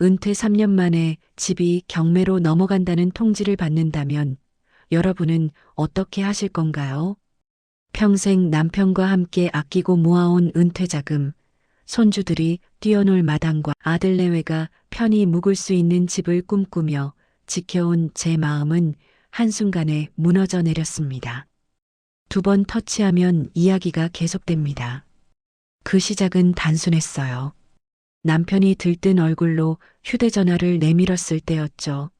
은퇴 3년 만에 집이 경매로 넘어간다는 통지를 받는다면 여러분은 어떻게 하실 건가요? 평생 남편과 함께 아끼고 모아온 은퇴 자금, 손주들이 뛰어놀 마당과 아들 내외가 편히 묵을 수 있는 집을 꿈꾸며 지켜온 제 마음은 한순간에 무너져 내렸습니다. 두 번 터치하면 이야기가 계속됩니다. 그 시작은 단순했어요. 남편이 들뜬 얼굴로 휴대전화를 내밀었을 때였죠.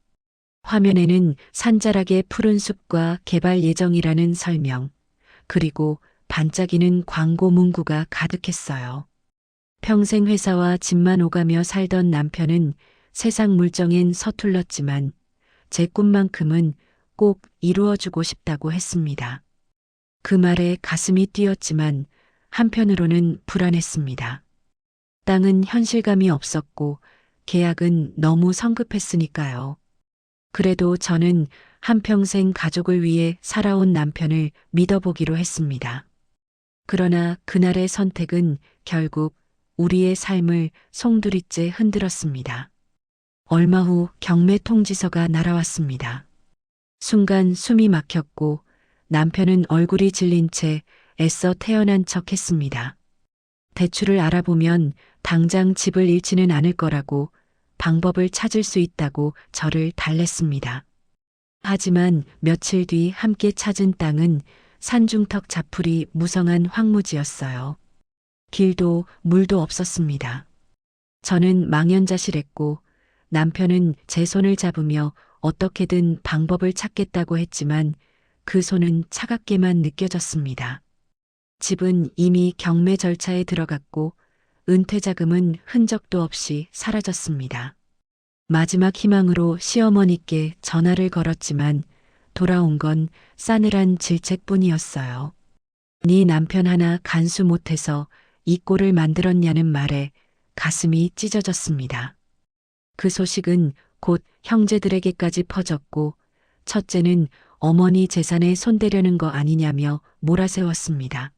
화면에는 산자락의 푸른 숲과 개발 예정이라는 설명, 그리고 반짝이는 광고 문구가 가득했어요. 평생 회사와 집만 오가며 살던 남편은 세상 물정엔 서툴렀지만 제 꿈만큼은 꼭 이루어주고 싶다고 했습니다. 그 말에 가슴이 뛰었지만 한편으로는 불안했습니다. 땅은 현실감이 없었고 계약은 너무 성급했으니까요. 그래도 저는 한평생 가족을 위해 살아온 남편을 믿어보기로 했습니다. 그러나 그날의 선택은 결국 우리의 삶을 송두리째 흔들었습니다. 얼마 후 경매 통지서가 날아왔습니다. 순간 숨이 막혔고 남편은 얼굴이 질린 채 애써 태어난 척 했습니다. 대출을 알아보면 당장 집을 잃지는 않을 거라고 방법을 찾을 수 있다고 저를 달랬습니다. 하지만 며칠 뒤 함께 찾은 땅은 산중턱 자풀이 무성한 황무지였어요. 길도 물도 없었습니다. 저는 망연자실했고 남편은 제 손을 잡으며 어떻게든 방법을 찾겠다고 했지만 그 손은 차갑게만 느껴졌습니다. 집은 이미 경매 절차에 들어갔고 은퇴 자금은 흔적도 없이 사라졌습니다. 마지막 희망으로 시어머니께 전화를 걸었지만 돌아온 건 싸늘한 질책뿐이었어요. 네 남편 하나 간수 못해서 이 꼴을 만들었냐는 말에 가슴이 찢어졌습니다. 그 소식은 곧 형제들에게까지 퍼졌고 첫째는 어머니 재산에 손대려는 거 아니냐며 몰아세웠습니다.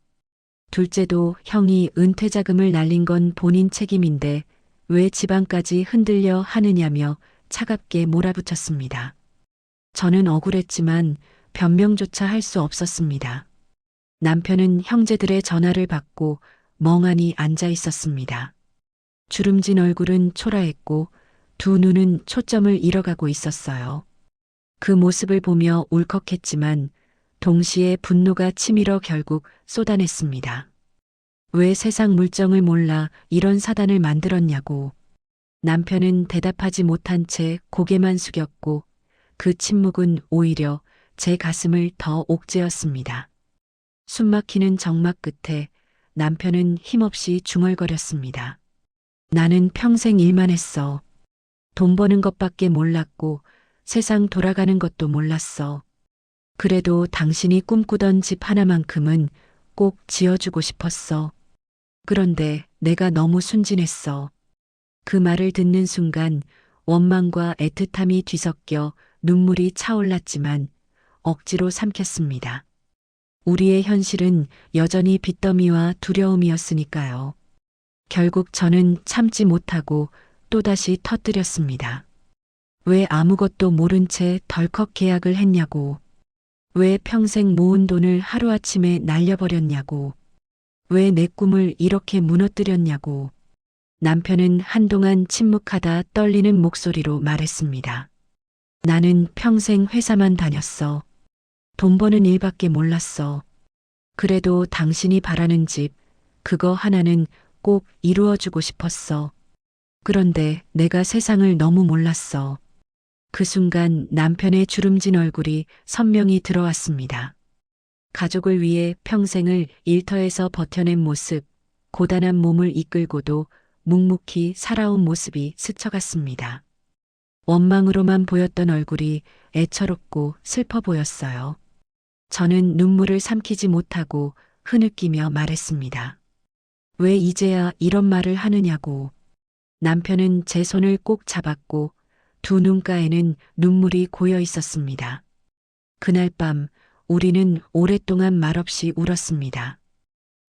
둘째도 형이 은퇴 자금을 날린 건 본인 책임인데 왜 집안까지 흔들려 하느냐며 차갑게 몰아붙였습니다. 저는 억울했지만 변명조차 할 수 없었습니다. 남편은 형제들의 전화를 받고 멍하니 앉아 있었습니다. 주름진 얼굴은 초라했고 두 눈은 초점을 잃어가고 있었어요. 그 모습을 보며 울컥했지만 동시에 분노가 치밀어 결국 쏟아냈습니다. 왜 세상 물정을 몰라 이런 사단을 만들었냐고. 남편은 대답하지 못한 채 고개만 숙였고 그 침묵은 오히려 제 가슴을 더 옥죄었습니다. 숨막히는 정막 끝에 남편은 힘없이 중얼거렸습니다. 나는 평생 일만 했어. 돈 버는 것밖에 몰랐고 세상 돌아가는 것도 몰랐어. 그래도 당신이 꿈꾸던 집 하나만큼은 꼭 지어주고 싶었어. 그런데 내가 너무 순진했어. 그 말을 듣는 순간 원망과 애틋함이 뒤섞여 눈물이 차올랐지만 억지로 삼켰습니다. 우리의 현실은 여전히 빚더미와 두려움이었으니까요. 결국 저는 참지 못하고 또다시 터뜨렸습니다. 왜 아무것도 모른 채 덜컥 계약을 했냐고. 왜 평생 모은 돈을 하루아침에 날려버렸냐고. 왜 내 꿈을 이렇게 무너뜨렸냐고. 남편은 한동안 침묵하다 떨리는 목소리로 말했습니다. 나는 평생 회사만 다녔어. 돈 버는 일밖에 몰랐어. 그래도 당신이 바라는 집, 그거 하나는 꼭 이루어주고 싶었어. 그런데 내가 세상을 너무 몰랐어. 그 순간 남편의 주름진 얼굴이 선명히 들어왔습니다. 가족을 위해 평생을 일터에서 버텨낸 모습, 고단한 몸을 이끌고도 묵묵히 살아온 모습이 스쳐갔습니다. 원망으로만 보였던 얼굴이 애처롭고 슬퍼 보였어요. 저는 눈물을 삼키지 못하고 흐느끼며 말했습니다. 왜 이제야 이런 말을 하느냐고. 남편은 제 손을 꼭 잡았고 두 눈가에는 눈물이 고여 있었습니다. 그날 밤 우리는 오랫동안 말없이 울었습니다.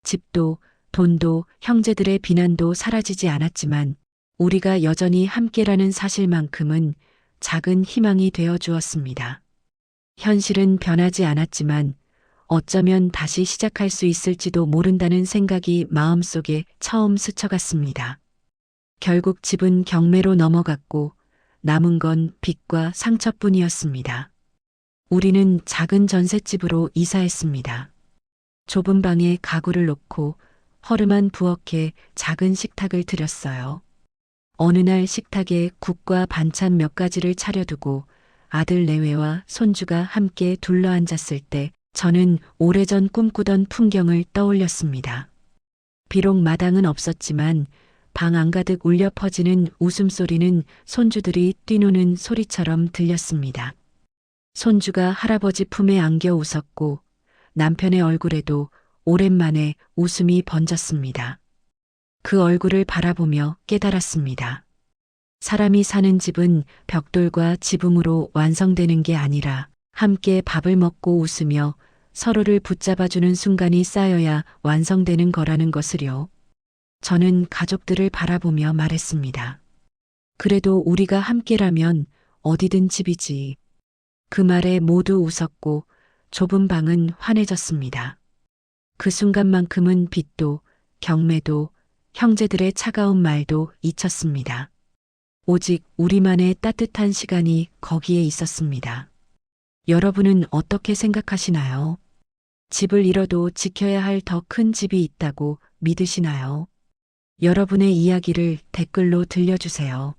집도 돈도 형제들의 비난도 사라지지 않았지만 우리가 여전히 함께라는 사실만큼은 작은 희망이 되어 주었습니다. 현실은 변하지 않았지만 어쩌면 다시 시작할 수 있을지도 모른다는 생각이 마음속에 처음 스쳐갔습니다. 결국 집은 경매로 넘어갔고 남은 건 빚과 상처뿐이었습니다. 우리는 작은 전셋집으로 이사했습니다. 좁은 방에 가구를 놓고 허름한 부엌에 작은 식탁을 들였어요. 어느 날 식탁에 국과 반찬 몇 가지를 차려두고 아들 내외와 손주가 함께 둘러앉았을 때 저는 오래전 꿈꾸던 풍경을 떠올렸습니다. 비록 마당은 없었지만 방 안가득 울려 퍼지는 웃음소리는 손주들이 뛰노는 소리처럼 들렸습니다. 손주가 할아버지 품에 안겨 웃었고 남편의 얼굴에도 오랜만에 웃음이 번졌습니다. 그 얼굴을 바라보며 깨달았습니다. 사람이 사는 집은 벽돌과 지붕으로 완성되는 게 아니라 함께 밥을 먹고 웃으며 서로를 붙잡아주는 순간이 쌓여야 완성되는 거라는 것을요. 저는 가족들을 바라보며 말했습니다. 그래도 우리가 함께라면 어디든 집이지. 그 말에 모두 웃었고 좁은 방은 환해졌습니다. 그 순간만큼은 빚도 경매도 형제들의 차가운 말도 잊혔습니다. 오직 우리만의 따뜻한 시간이 거기에 있었습니다. 여러분은 어떻게 생각하시나요? 집을 잃어도 지켜야 할 더 큰 집이 있다고 믿으시나요? 여러분의 이야기를 댓글로 들려주세요.